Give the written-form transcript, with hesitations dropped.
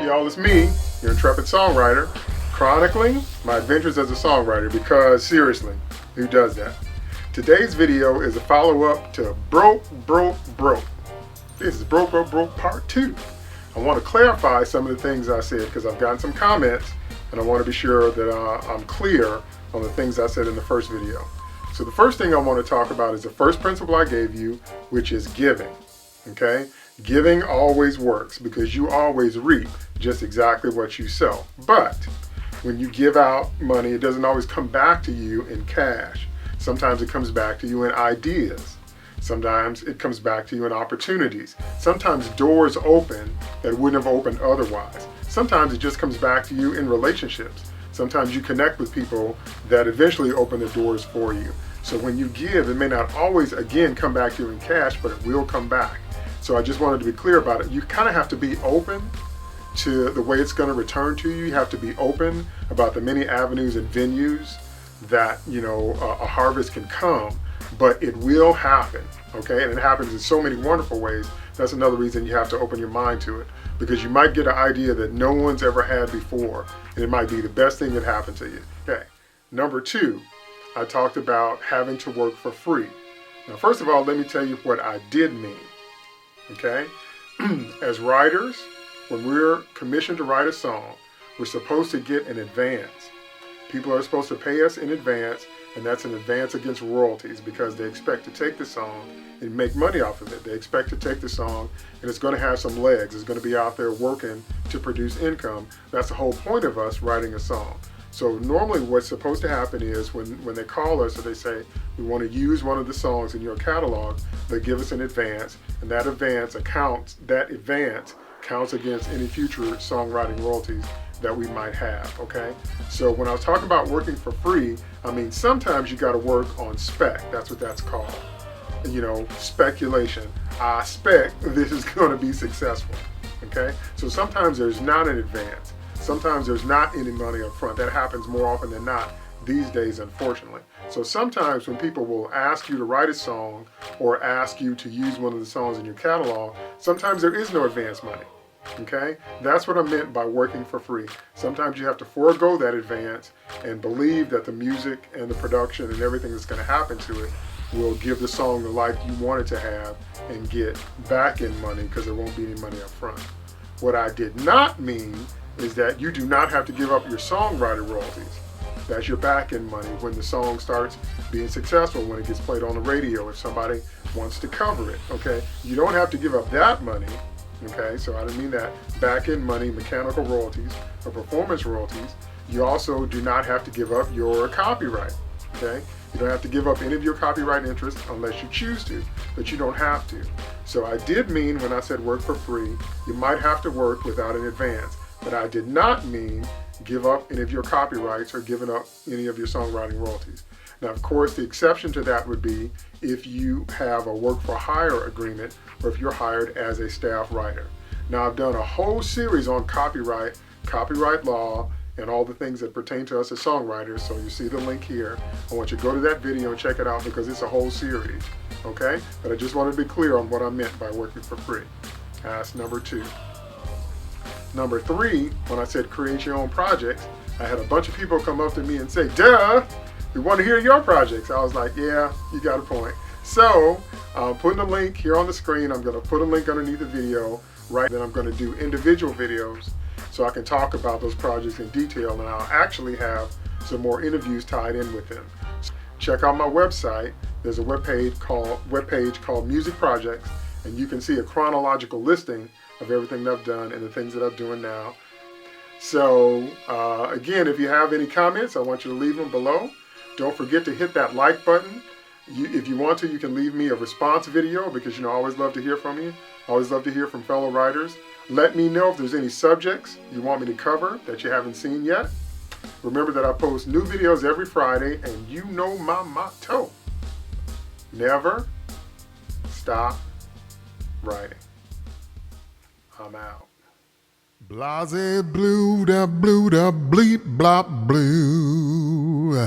y'all, it's me, your Intrepid Songwriter, chronicling my adventures as a songwriter because, seriously, who does that? Today's video is a follow-up to Broke. This is Broke Part 2. I want to clarify some of the things I said because I've gotten some comments and I want to be sure that I'm clear on the things I said in the first video. So the first thing I want to talk about is the first principle I gave you, which is giving, okay? Giving always works because you always reap just exactly what you sow. But when you give out money, it doesn't always come back to you in cash. Sometimes it comes back to you in ideas. Sometimes it comes back to you in opportunities. Sometimes doors open that wouldn't have opened otherwise. Sometimes it just comes back to you in relationships. Sometimes you connect with people that eventually open the doors for you. So when you give, it may not always, again, come back to you in cash, but it will come back. So I just wanted to be clear about it. You kind of have to be open to the way it's going to return to you. You have to be open about the many avenues and venues that, a harvest can come, but it will happen, okay? And it happens in so many wonderful ways. That's another reason you have to open your mind to it, because you might get an idea that no one's ever had before, and it might be the best thing that happened to you. Okay, number 2, I talked about having to work for free. Now, first of all, let me tell you what I did mean, okay? As writers, when we're commissioned to write a song, we're supposed to get an advance. People are supposed to pay us in advance, and that's an advance against royalties because they expect to take the song and make money off of it. They expect to take the song and it's going to have some legs. It's going to be out there working to produce income. That's the whole point of us writing a song. So normally what's supposed to happen is when they call us or they say, we want to use one of the songs in your catalog, they give us an advance, and that advance counts against any future songwriting royalties that we might have, okay? So when I was talking about working for free, I mean, sometimes you gotta work on spec. That's what that's called. Speculation. I spec this is gonna be successful, okay? So sometimes there's not an advance. Sometimes there's not any money up front. That happens more often than not these days, unfortunately. So sometimes when people will ask you to write a song or ask you to use one of the songs in your catalog, sometimes there is no advance money. Okay, that's what I meant by working for free. Sometimes you have to forego that advance and believe that the music and the production and everything that's going to happen to it will give the song the life you want it to have and get back in money because there won't be any money up front. What I did not mean is that you do not have to give up your songwriter royalties. That's your back end money when the song starts being successful, when it gets played on the radio, if somebody wants to cover it. Okay, you don't have to give up that money. Okay, so I didn't mean that back-end money, mechanical royalties, or performance royalties. You also do not have to give up your copyright, okay? You don't have to give up any of your copyright interest unless you choose to, but you don't have to. So I did mean when I said work for free, you might have to work without an advance, but I did not mean give up any of your copyrights or giving up any of your songwriting royalties. Now, of course, the exception to that would be if you have a work for hire agreement or if you're hired as a staff writer. Now, I've done a whole series on copyright law, and all the things that pertain to us as songwriters. So you see the link here. I want you to go to that video and check it out because it's a whole series, okay? But I just wanted to be clear on what I meant by working for free. That's number 2. Number 3, when I said create your own projects, I had a bunch of people come up to me and say, duh, we want to hear your projects. I was like, yeah, you got a point. So I'm putting a link here on the screen. I'm going to put a link underneath the video, right? Then I'm going to do individual videos so I can talk about those projects in detail, and I'll actually have some more interviews tied in with them. So check out my website. There's a webpage called Music Projects, and you can see a chronological listing of everything that I've done and the things that I'm doing now. So again, if you have any comments, I want you to leave them below. Don't forget to hit that like button. If you want to, you can leave me a response video because I always love to hear from you. I always love to hear from fellow writers. Let me know if there's any subjects you want me to cover that you haven't seen yet. Remember that I post new videos every Friday, and you know my motto: never stop writing. I'm out. Blase blue da bleep blop blue.